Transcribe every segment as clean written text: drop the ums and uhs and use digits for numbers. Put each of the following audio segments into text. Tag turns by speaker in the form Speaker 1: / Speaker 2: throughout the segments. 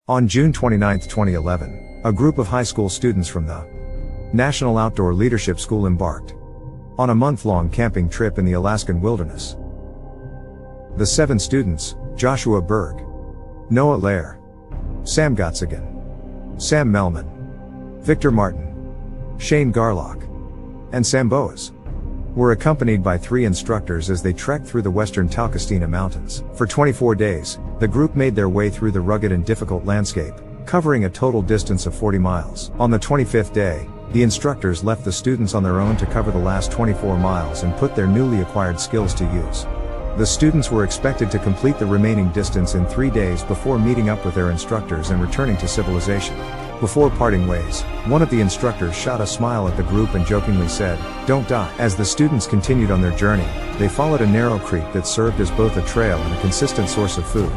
Speaker 1: On June 29, 2011, a group of high school students from the National Outdoor Leadership School embarked on a month-long camping trip in the Alaskan wilderness. The 7 students, Joshua Burg Noah Lehrer, Sam Sigan, Sam Mehlman, Victor Martin, Shane Garlock, and Sambo, were accompanied by 3 instructors as they trekked through the western Tell Christina mountains. For 24 days, the group made their way through the rugged and difficult landscape, covering a total distance of 40 miles. On the 25th day, the instructors left the students on their own to cover the last 24 miles and put their newly acquired skills to use. The students were expected to complete the remaining distance in 3 days before meeting up with their instructors and returning to civilization. Before parting ways, one of the instructors shot a smile at the group and jokingly said, "Don't die." As the students continued on their journey, they followed a narrow creek that served as both a trail and a consistent source of food.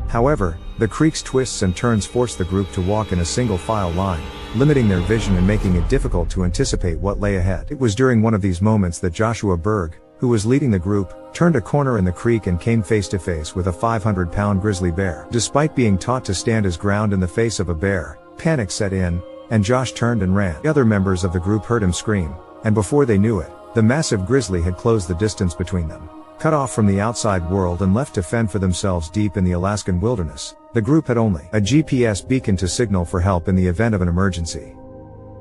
Speaker 1: However, the creek's twists and turns forced the group to walk in a single file line, limiting their vision and making it difficult to anticipate what lay ahead. It was during one of these moments that Joshua Berg, who was leading the group, turned a corner in the creek and came face to face with a 500-pound grizzly bear. Despite being taught to stand his ground in the face of a bear, panic set in, and Josh turned and ran. The other members of the group heard him scream, and before they knew it, the massive grizzly had closed the distance between them. Cut off from the outside world and left to fend for themselves deep in the Alaskan wilderness, the group had only a GPS beacon to signal for help in the event of an emergency.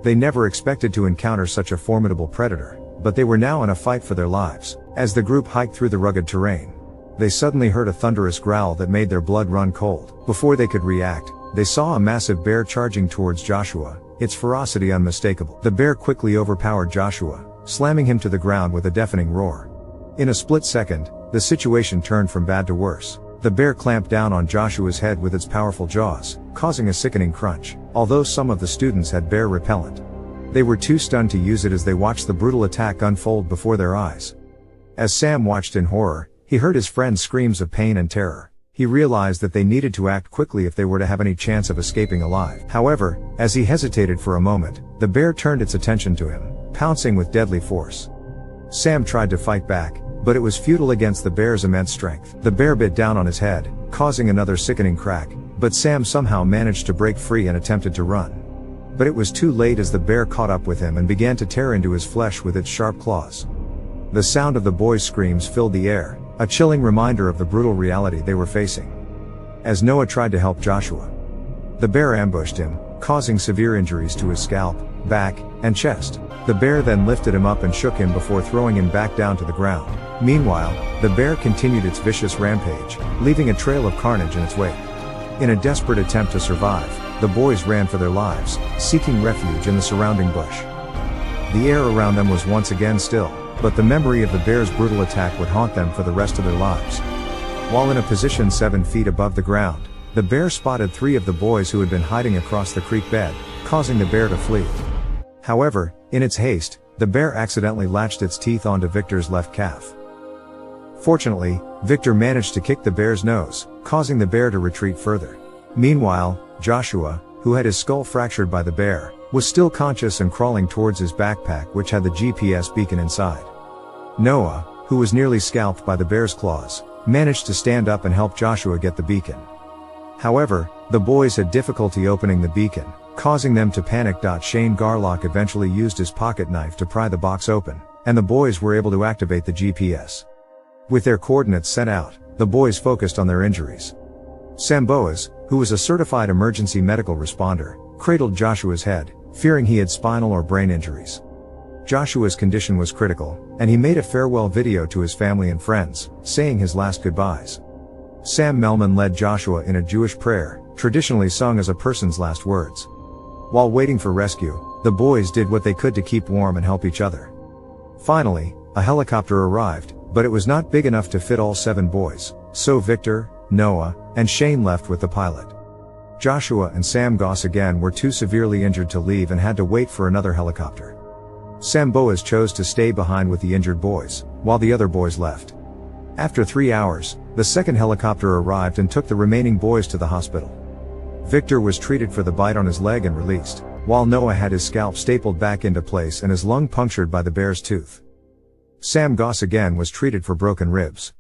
Speaker 1: They never expected to encounter such a formidable predator, but they were now in a fight for their lives. As the group hiked through the rugged terrain, they suddenly heard a thunderous growl that made their blood run cold. Before they could react, they saw a massive bear charging towards Joshua, its ferocity unmistakable. The bear quickly overpowered Joshua, slamming him to the ground with a deafening roar. In a split second, the situation turned from bad to worse. The bear clamped down on Joshua's head with its powerful jaws, causing a sickening crunch. Although some of the students had bear repellent, they were too stunned to use it as they watched the brutal attack unfold before their eyes. As Sam watched in horror, he heard his friends' screams of pain and terror. He realized that they needed to act quickly if they were to have any chance of escaping alive. However, as he hesitated for a moment, the bear turned its attention to him, pouncing with deadly force. Sam tried to fight back, but it was futile against the bear's immense strength. The bear bit down on his head, causing another sickening crack, but Sam somehow managed to break free and attempted to run. But it was too late as the bear caught up with him and began to tear into his flesh with its sharp claws. The sound of the boys' screams filled the air, a chilling reminder of the brutal reality they were facing. As Noah tried to help Joshua, the bear ambushed him, causing severe injuries to his scalp, back, and chest. The bear then lifted him up and shook him before throwing him back down to the ground. Meanwhile, the bear continued its vicious rampage, leaving a trail of carnage in its wake. In a desperate attempt to survive, the boys ran for their lives, seeking refuge in the surrounding bush. The air around them was once again still, but the memory of the bear's brutal attack would haunt them for the rest of their lives. While in a position 7 feet above the ground, the bear spotted 3 of the boys who had been hiding across the creek bed, causing the bear to flee. However, in its haste, the bear accidentally latched its teeth onto Victor's left calf. Fortunately, Victor managed to kick the bear's nose, causing the bear to retreat further. Meanwhile, Joshua, who had his skull fractured by the bear, was still conscious and crawling towards his backpack which had the GPS beacon inside. Noah, who was nearly scalped by the bear's claws, managed to stand up and help Joshua get the beacon. However, the boys had difficulty opening the beacon, causing them to panic. Shane Garlock eventually used his pocket knife to pry the box open, and the boys were able to activate the GPS. With their coordinates sent out, the boys focused on their injuries. Sambo, who was a certified emergency medical responder, cradled Joshua's head, fearing he had spinal or brain injuries. Joshua's condition was critical, and he made a farewell video to his family and friends, saying his last goodbyes. Sam Mehlman led Joshua in a Jewish prayer, traditionally sung as a person's last words. While waiting for rescue, the boys did what they could to keep warm and help each other. Finally, a helicopter arrived, but it was not big enough to fit all 7 boys, so Victor, Noah, and Shane left with the pilot. Joshua and Sam again were too severely injured to leave and had to wait for another helicopter. Sambo chose to stay behind with the injured boys, while the other boys left. After 3 hours, the second helicopter arrived and took the remaining boys to the hospital. Victor was treated for the bite on his leg and released, while Noah had his scalp stapled back into place and his lung punctured by the bear's tooth. Sam again was treated for broken ribs.